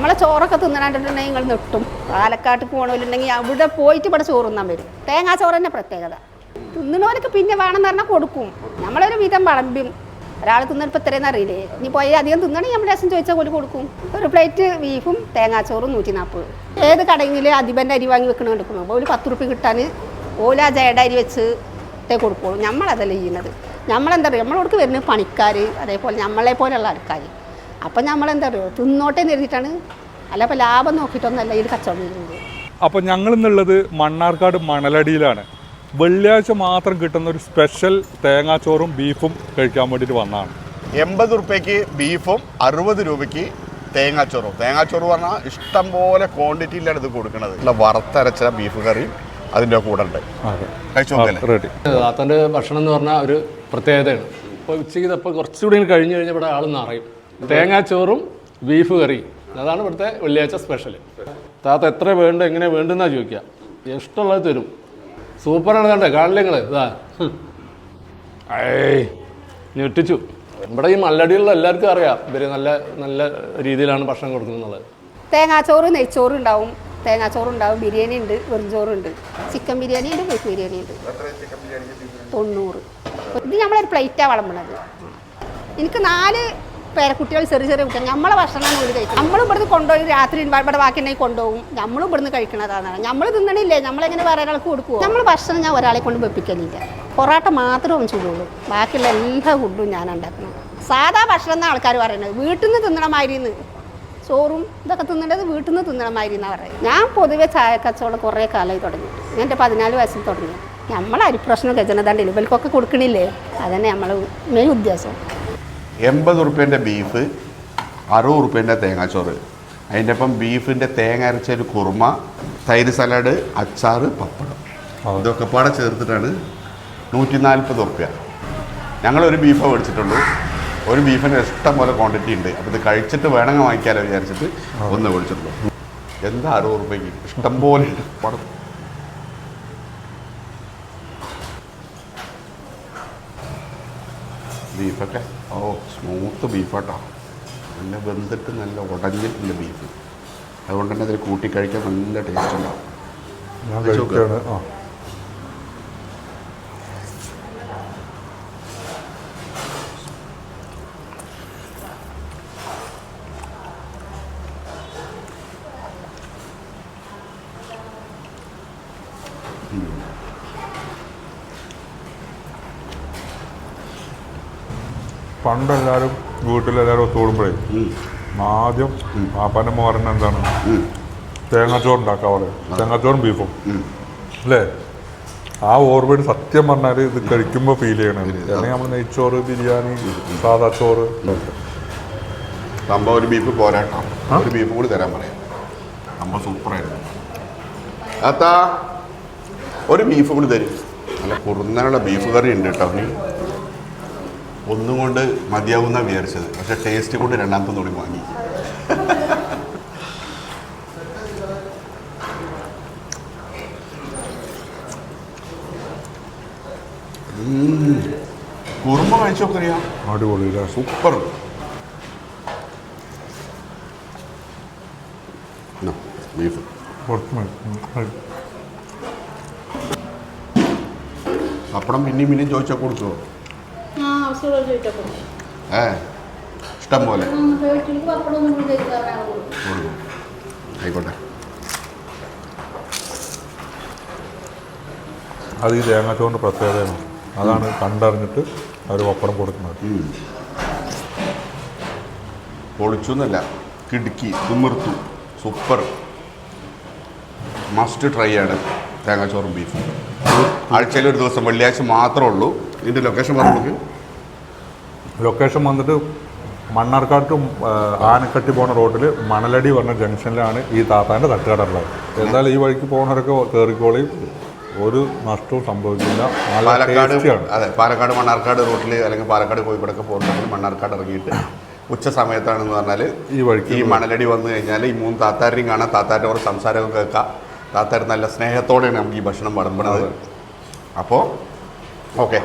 നമ്മളെ ചോറൊക്കെ തിന്നണുണ്ടെങ്കിൽ നിങ്ങൾ നെട്ടും. പാലക്കാട്ട് പോകണമല്ലുണ്ടെങ്കിൽ അവിടെ പോയിട്ട് ഇവിടെ ചോറ് തിന്നാൻ വരും. തേങ്ങാ ചോറ് തന്നെ പ്രത്യേകത. തിന്നണവർക്ക് പിന്നെ വേണമെന്ന് പറഞ്ഞാൽ കൊടുക്കും. നമ്മളൊരു വിധം വളമ്പും. ഒരാൾ തിന്നിപ്പോൾ ഇത്രയെന്ന് അറിയില്ലേ, ഇനി പോയി അധികം തിന്നണമെങ്കിൽ നമ്മൾ രസം ചോദിച്ചാൽ പോലെ കൊടുക്കും. ഒരു പ്ലേറ്റ് ബീഫും തേങ്ങാച്ചോറും 140. ഏത് കടയിൽ അധിപൻ്റെ അരി വാങ്ങി വെക്കണ എടുക്കണം. അപ്പോൾ ഒരു 10 റുപ്യ കിട്ടാൻ ഓല ജയുടെ അരി വെച്ച് കൊടുക്കുള്ളൂ. നമ്മളതല്ല ചെയ്യുന്നത്. നമ്മളെന്താ പറയുക, നമ്മളോടക്ക് വരുന്നത് പണിക്കാർ, അതേപോലെ നമ്മളെ പോലെയുള്ള ആൾക്കാർ. അപ്പം നമ്മളെന്താ പറയുക, തിന്നോട്ടേ എഴുതിയിട്ടാണ്. അല്ല അപ്പോൾ ലാഭം നോക്കിയിട്ടൊന്നല്ല ഇത് കച്ചവടം ചെയ്യുന്നത്. അപ്പോൾ ഞങ്ങളിന്നുള്ളത് മണ്ണാർക്കാട് മണലടിയിലാണ്. വെള്ളിയാഴ്ച മാത്രം കിട്ടുന്ന ഒരു സ്പെഷ്യൽ തേങ്ങാച്ചോറും ബീഫും കഴിക്കാൻ വേണ്ടിയിട്ട് വന്നതാണ്. 80 റുപ്യക്ക് ബീഫും 60 രൂപയ്ക്ക് തേങ്ങാച്ചോറും. തേങ്ങാച്ചോറ് പറഞ്ഞാൽ ഇഷ്ടം പോലെ ക്വാണ്ടിറ്റിയിലാണ് ഇത് കൊടുക്കുന്നത്. നല്ല വറുത്തരച്ച ബീഫ് കറിയും അതിൻ്റെ കൂടെ ഉണ്ട്. റെഡി. താത്തൻ്റെ ഭക്ഷണം എന്ന് പറഞ്ഞാൽ ഒരു പ്രത്യേകതയാണ്. ഇപ്പോൾ ഉച്ചയ്ക്ക് ഇപ്പോൾ കുറച്ചുകൂടി കഴിഞ്ഞ് കഴിഞ്ഞാൽ ഇവിടെ ആൾ നിറയും. തേങ്ങാച്ചോറും ബീഫ് കറി, അതാണ് ഇവിടുത്തെ വെള്ളിയാഴ്ച സ്പെഷ്യൽ. താത്ത എത്ര വേണ്ട എങ്ങനെ വേണ്ടെന്നാ ചോദിക്കുക, ഇഷ്ടമുള്ളത് തരും. സൂപ്പറാണ്. കണ്ടേ കാണില്ല നിങ്ങൾ ഇതാ. ഞെട്ടിച്ചു. ഇവിടെ ഈ മല്ലടികളിൽ എല്ലാവർക്കും അറിയാം ഇവർ നല്ല നല്ല രീതിയിലാണ് ഭക്ഷണം കൊടുക്കുന്നത്. തേങ്ങാച്ചോറ് നെയ്ച്ചോറ് ഉണ്ടാവും, തേങ്ങാച്ചോറുണ്ടാവും, ബിരിയാണി ഉണ്ട്, വെറുംചോറുണ്ട്, ചിക്കൻ ബിരിയാണി ഉണ്ട്, ബീഫ് ബിരിയാണി ഉണ്ട്. 90. ഇത് നമ്മളൊരു പ്ലേറ്റാണ് വിളമ്പണത്. എനിക്ക് 4 പേരക്കുട്ടികൾ, ചെറിയ ചെറിയ കുട്ടികൾ. നമ്മളെ ഭക്ഷണമാണ് ഒരു കഴിക്കും. നമ്മളും ഇവിടുന്ന് കൊണ്ടുപോയി രാത്രി ഇവിടെ ബാക്കിയുണ്ടെങ്കിൽ കൊണ്ടുപോകും. നമ്മളും ഇവിടുന്ന് കഴിക്കണതാണ്. നമ്മൾ തിന്നണില്ലേ, നമ്മളെങ്ങനെ വേറെ ഒരാൾക്ക് കൊടുക്കുമോ? നമ്മൾ ഭക്ഷണം ഞാൻ ഒരാളെ കൊണ്ട് വെപ്പിക്കലില്ല. പൊറോട്ട മാത്രമേ ചൂടുള്ളൂ, ബാക്കിയുള്ള എല്ലാ ഫുഡും ഞാൻ ഉണ്ടാക്കണം. സാധാ ഭക്ഷണം എന്നാണ് ആൾക്കാർ പറയുന്നത്. വീട്ടിൽ നിന്ന് തിന്നണമായിരുന്നു ചോറും ഇതൊക്കെ തിന്നേണ്ടത് വീട്ടിൽ നിന്ന് തിന്നണമായിരുന്നു എന്നാണ് പറയുന്നത്. ഞാൻ പൊതുവെ ചായ കച്ചവടം കുറേ കാലമായി തുടങ്ങി. എൻ്റെ 14 വയസ്സിൽ തുടങ്ങി. നമ്മൾ അരിപ്രശ്നം ഗജനതാണ്ടില്ല ഇവൽക്കൊക്കെ കൊടുക്കണില്ലേ, അതന്നെ നമ്മൾ മെയിൻ ഉദ്ദേശം. 80 റുപ്യൻ്റെ ബീഫ്, 60 റുപ്യൻ്റെ തേങ്ങാച്ചോറ്, അതിൻ്റെ ഒപ്പം ബീഫിൻ്റെ തേങ്ങ അരച്ച ഒരു കുറുമ, തൈര് സലാഡ്, അച്ചാറ്, പപ്പടം, ഇതൊക്കെ പാടെ ചേർത്തിട്ടാണ് 140 റുപ്യ. ഞങ്ങളൊരു ബീഫ് മേടിച്ചിട്ടുള്ളൂ. ഒരു ബീഫിന് ഇഷ്ടം പോലെ ക്വാണ്ടിറ്റി ഉണ്ട്. അപ്പോൾ ഇത് കഴിച്ചിട്ട് വേണമെങ്കിൽ വാങ്ങിക്കാമല്ലോ വിചാരിച്ചിട്ട് ഒന്ന് മേടിച്ചിട്ടുള്ളൂ. എന്താ 60 റുപ്യക്ക് ഇഷ്ടം പോലെ പടം. ബീഫൊക്കെ സ്മൂത്ത് ബീഫാട്ടോ, നല്ല വെന്തിട്ട് നല്ല ഉടഞ്ഞിട്ടുള്ള ബീഫ്. അതുകൊണ്ട് തന്നെ അതിൽ കൂട്ടി കഴിക്കാൻ നല്ല ടേസ്റ്റ് ഉണ്ടാവും. പണ്ടെല്ലാവരും വീട്ടിലെല്ലാവരും ഒത്തുകൂടുമ്പോഴേ ആദ്യം പാപ്പാൻ്റെ മോരൻ എന്താണ് തേങ്ങാച്ചോറ് ഉണ്ടാക്കുക പോലെ, തേങ്ങാച്ചോറും ബീഫും അല്ലേ? ആ ഓർമ്മയിൽ സത്യം പറഞ്ഞാൽ ഇത് കഴിക്കുമ്പോൾ ഫീൽ ചെയ്യണം. അല്ലെങ്കിൽ നമ്മൾ നെയ്ച്ചോറ്, ബിരിയാണി, സാദാ ചോറ്. സംഭവം ഒരു ബീഫ് പോരാട്ടോ, ഒരു ബീഫ് കൂടി തരാൻ പറയാം. സംഭവം സൂപ്പറായിരുന്നു. അത്താ ഒരു ബീഫ് കൂടി തരും. നല്ല കുറുന്നനുള്ള ബീഫ് കറി ഉണ്ട് കേട്ടോ. ഒന്നും കൊണ്ട് മതിയാവുന്ന വിചാരിച്ചത്, പക്ഷെ ടേസ്റ്റ് കൊണ്ട് രണ്ടാമത്തെ കൂടി വാങ്ങി. കുറുമ കഴിച്ചൊക്കെ അറിയാം, അടിപൊളി, സൂപ്പർ. ബീഫ് പപ്പടം പിന്നെയും ചോദിച്ചാൽ കൊടുക്കുമോ? ഇഷ്ടം പോലെ ആയിക്കോട്ടെ. അത് ഈ തേങ്ങാച്ചോറിൻ്റെ പ്രത്യേകതയാണ്. അതാണ് കണ്ടറിഞ്ഞിട്ട് അവർ പപ്പടം കൊടുക്കുന്നത്. പൊളിച്ചു എന്നല്ല, കിടുക്കി തിമിർത്തു. സൂപ്പർ, മസ്റ്റ് ട്രൈ ആണ് തേങ്ങാച്ചോറും ബീഫും. ആഴ്ചയിൽ ഒരു ദിവസം വെള്ളിയാഴ്ച മാത്രമേ ഉള്ളൂ. ഇതിൻ്റെ ലൊക്കേഷൻ പറഞ്ഞു. ലൊക്കേഷൻ വന്നിട്ട് മണ്ണാർക്കാട് ടു ആനക്കട്ടി പോണ റോഡിൽ മണലടി പറഞ്ഞ ജംഗ്ഷനിലാണ് ഈ താത്താൻ്റെ തട്ടുകട ഉള്ളത്. എന്തായാലും ഈ വഴിക്ക് പോകുന്നവരൊക്കെ കയറിക്കോളിയും, ഒരു നഷ്ടവും സംഭവിക്കില്ല. അതെ, പാലക്കാട് മണ്ണാർക്കാട് റൂട്ടിൽ അല്ലെങ്കിൽ പാലക്കാട് കോഴിക്കോടൊക്കെ പോകുന്നുണ്ടെങ്കിൽ മണ്ണാർക്കാട് ഇറങ്ങിയിട്ട് ഉച്ച സമയത്താണെന്ന് പറഞ്ഞാൽ ഈ വഴിക്ക് ഈ മണലടി വന്നു കഴിഞ്ഞാൽ ഈ 3 താത്താരെയും കാണാം. താത്താരുടെ കുറച്ച് സംസാരമൊക്കെ കേൾക്കാം. താത്താർ നല്ല സ്നേഹത്തോടെയാണ് നമുക്ക് ഈ ഭക്ഷണം വിളമ്പണത്. അപ്പോൾ ഓക്കെ.